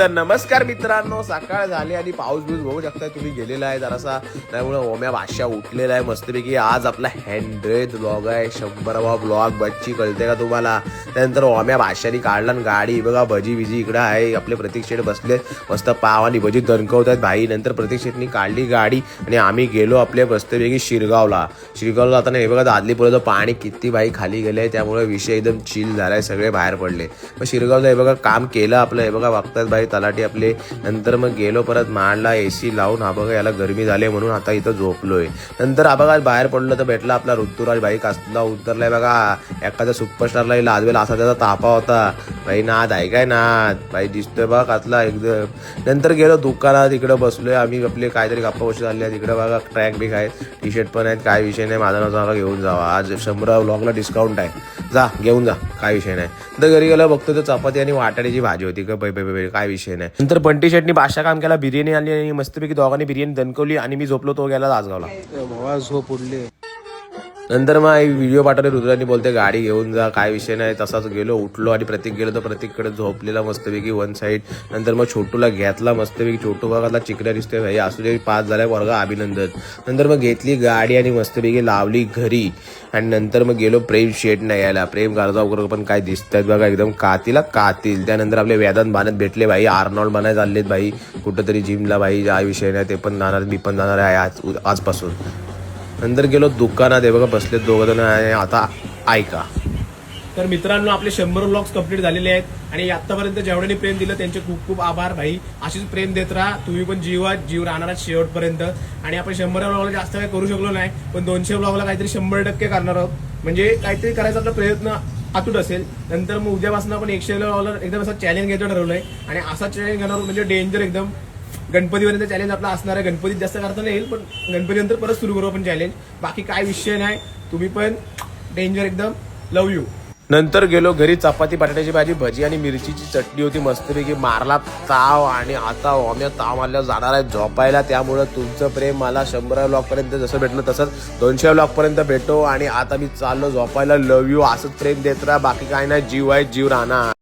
तर नमस्कार मित्रांनो, सकाळ झाली आणि पाऊस बिऊस बघू शकताय तुम्ही गेलेला आहे जरासा, त्यामुळे ओम्या भाषा उठलेला आहे मस्तपैकी. आज आपला 100th ब्लॉग आहे, 100वा ब्लॉग. बच्ची कळते का तुम्हाला? त्यानंतर ओम्या भाषानी काढला गाडी बघा, भजी विजी इकडे आहे. आपले प्रतीक शेठ बसले मस्त पाव आणि भजी दणकवतात भाई. नंतर प्रतीक शेठनी काढली गाडी आणि आम्ही गेलो आपल्या मस्तपैकी शिरगावला जाताना हे बघा दादलीपुराचं पाणी किती भाई खाली गेलंय, त्यामुळे विषय एकदम चिल झालाय, सगळे बाहेर पडले. मग शिरगावला हे बघा काम केलं आपलं, हे बघा बघतात भाई तलाठी आपले. नंतर मग गेलो परत माडला AC लावून, हा बघा याला गरमी झाली म्हणून आता इथं झोपलोय. नंतर हा बघा बाहेर पडलो तर भेटला आपला ऋतुराज भाई, कसला उतरलाय बघा, एखाद्या सुपरस्टारला लाजवेल असा त्याचा तापा होता भाई. नाद आहे काय नाद भाई, दिसतोय बघा कसला एकदम. नंतर गेलो दुकानात, इकडं बसलोय आम्ही, आपले काहीतरी गप्पा गोष्टी झाल्या तिकडे बघा. ट्रॅक बिक आहेत, टी-शर्ट पण आहेत, काय विषय नाही. माझा नाव घेऊन जावा, आज 100 व्लॉगला डिस्काउंट आहे, जा घेऊन जा, काय विषय नाही. तर घरी गेलो बघतो तर चपाती आणि वाटाण्याची भाजी होती का, काय विषय नाही. नंतर बंटी शेटनी बादशाह काम केला, बिर्याणी आणली आणि मस्तपैकी दोघांनी बिर्याणी दणकवली आणि मी झोपलो, तो गेला लासगावला. झोप उडली. नंतर मग व्हिडिओ पाठवले, रुद्रानी बोलते गाडी घेऊन जा, काय विषय नाही. तसाच गेलो, उठलो आणि प्रतीक गेलो तर प्रतीककडे झोपलेला मस्तपैकी वन साईड. नंतर मग छोटूला घेतला मस्तपैकी, छोटू बघातला चिकऱ्या दिसतोय भाई, असू दे पास झालाय वर्ग, अभिनंदन. नंतर मग घेतली गाडी आणि मस्तपैकी लावली घरी. आणि नंतर मग गेलो प्रेम शेट नाही यायला, प्रेम गारजावकर पण काय दिसतात बघा, एकदम कातीला कातील. त्यानंतर आपले वेदांत बाणत भेटले भाई, आर्नॉल्ड बनाय चाललेत भाई कुठंतरी जिमला भाई, काय विषय नाही. ते पण जाणार, मी पण जाणार आहे आजपासून. नंतर गेलो दुकानात, हे बघा बसले दोघं जण आहे. आता ऐका तर मित्रांनो, आपले 100 व्लॉग्स कंप्लीट झालेले आहेत आणि आतापर्यंत जेवढ्यांनी प्रेम दिलं त्यांचे खूप खूप आभार भाई. अशीच प्रेम देत राहा, तुम्ही पण जीव राहणार शेवटपर्यंत. आणि आपण 100 व्लॉगला जास्त काही करू शकलो नाही, पण 200 व्लॉगला काहीतरी 100% करणार आहोत. म्हणजे काहीतरी करायचा आपला प्रयत्न अतूट असेल. नंतर मग उद्यापासून आपण 100 व्लॉगला एकदम असं चॅलेंज घ्यायचं ठरवलंय आणि असा चॅलेंज घेणार म्हणजे डेंजर एकदम. गणपतीपर्यंत चॅलेंज आपला असणार आहे, गणपतीत जास्त करता नाही येईल, पण गणपतीनंतर परत सुरू करू आपण चॅलेंज. बाकी काय विषय नाही, तुम्ही पण डेंजर एकदम. लव यू. नंतर गेलो घरी, चपाती बटाट्याची भाजी, भजी आणि मिरचीची चटणी होती मस्तपैकी. मारला ताव आणि आता ओम्या ताव मारल्या जाणार आहे झोपायला. त्यामुळं तुमचं प्रेम मला 100 व्लॉग पर्यंत जसं भेटलं तसंच 200 व्लॉग पर्यंत भेटो. आणि आता मी चाललो झोपायला. लव यू. असंच प्रेम देत राहा, बाकी काय नाही. जीव आहे, जीव राहणार.